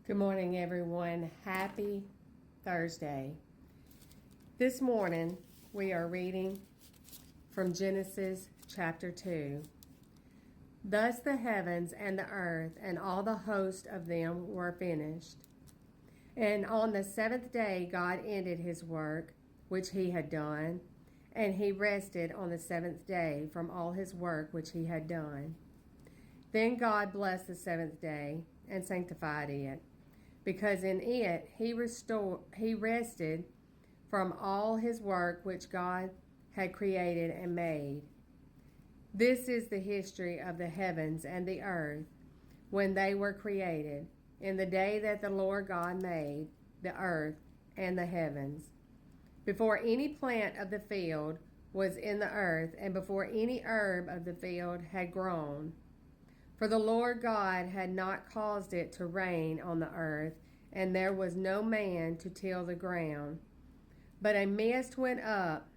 Good morning, everyone. Happy Thursday. This morning, we are reading from Genesis chapter 2. Thus the heavens and the earth and all the host of them were finished. And on the seventh day, God ended his work which he had done, and he rested on the seventh day from all his work which he had done. Then God blessed the seventh day and sanctified it, because in it he rested from all his work which God had created and made. This is the history of the heavens and the earth when they were created, in the day that the Lord God made the earth and the heavens. Before any plant of the field was in the earth, and before any herb of the field had grown. For the Lord God had not caused it to rain on the earth, and there was no man to till the ground. But a mist went up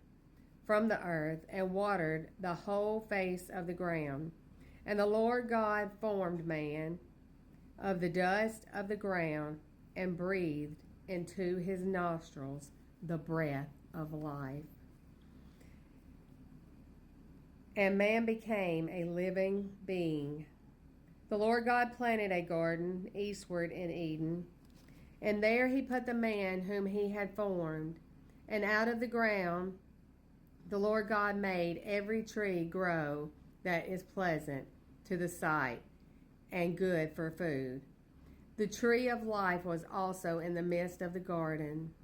from the earth and watered the whole face of the ground. And the Lord God formed man of the dust of the ground and breathed into his nostrils the breath of life. And man became a living being. The Lord God planted a garden eastward in Eden, and there he put the man whom he had formed. And out of the ground the Lord God made every tree grow that is pleasant to the sight and good for food. The tree of life was also in the midst of the garden,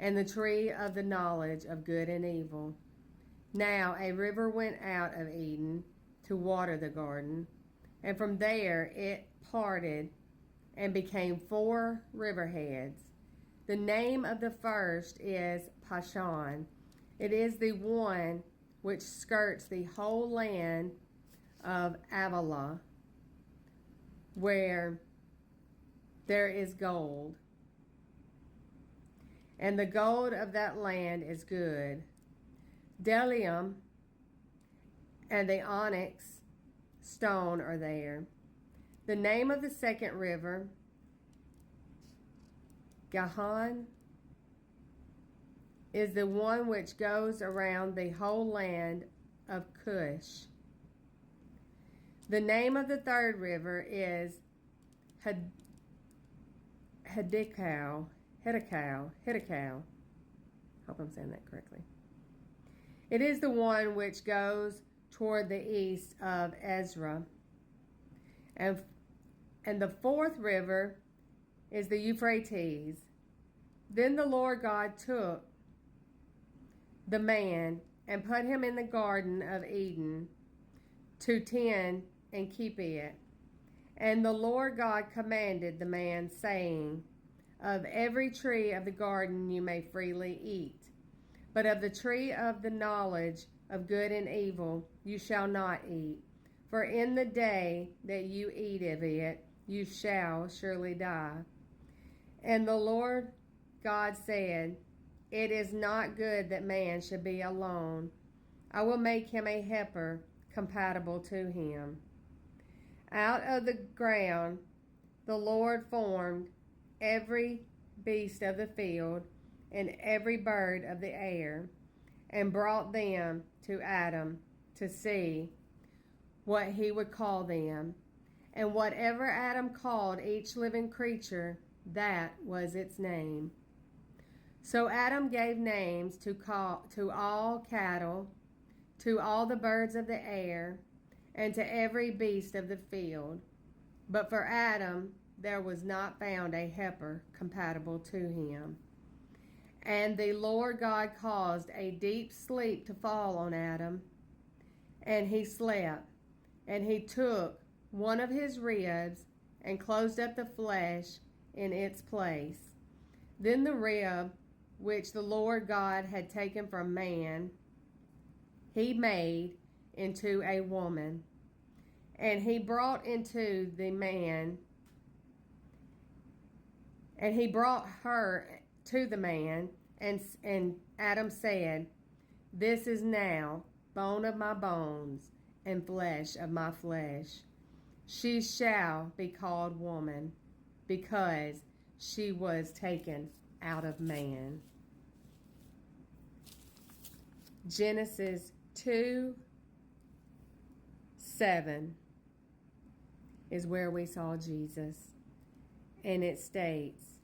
and the tree of the knowledge of good and evil. Now a river went out of Eden to water the garden, and from there it parted and became 4 riverheads. The name of the first is Pishon. It is the one which skirts the whole land of Havilah, where there is gold. And the gold of that land is good. Bdellium and the onyx stone are there. The name of the second river, Gihon, is the one which goes around the whole land of Cush. The name of the third river is Hiddekel. Hope I'm saying that correctly. It is the one which goes toward the east of Ezra. And the fourth river is the Euphrates. Then the Lord God took the man and put him in the garden of Eden to tend and keep it. And the Lord God commanded the man, saying, Of every tree of the garden you may freely eat, but of the tree of the knowledge of good and evil you shall not eat. For in the day that you eat of it, you shall surely die. And the Lord God said, It is not good that man should be alone. I will make him a helper compatible to him. Out of the ground the Lord formed every beast of the field and every bird of the air, and brought them to Adam to see what he would call them. And whatever Adam called each living creature, that was its name. So Adam gave names to all cattle, to all the birds of the air, and to every beast of the field. But for Adam there was not found a helper compatible to him. And the Lord God caused a deep sleep to fall on Adam, and he slept. And he took one of his ribs and closed up the flesh in its place. Then the rib which the Lord God had taken from man, he made into a woman. And he brought into the man, and he brought her to the man, and Adam said, This is now bone of my bones and flesh of my flesh. She shall be called woman, because she was taken out of man. Genesis 2:7 is where we saw Jesus. And it states,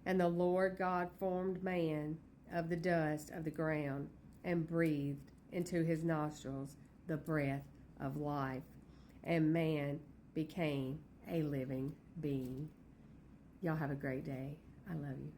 "And the Lord God formed man of the dust of the ground and breathed into his nostrils the breath of life, and man became a living being." Y'all have a great day. I love you.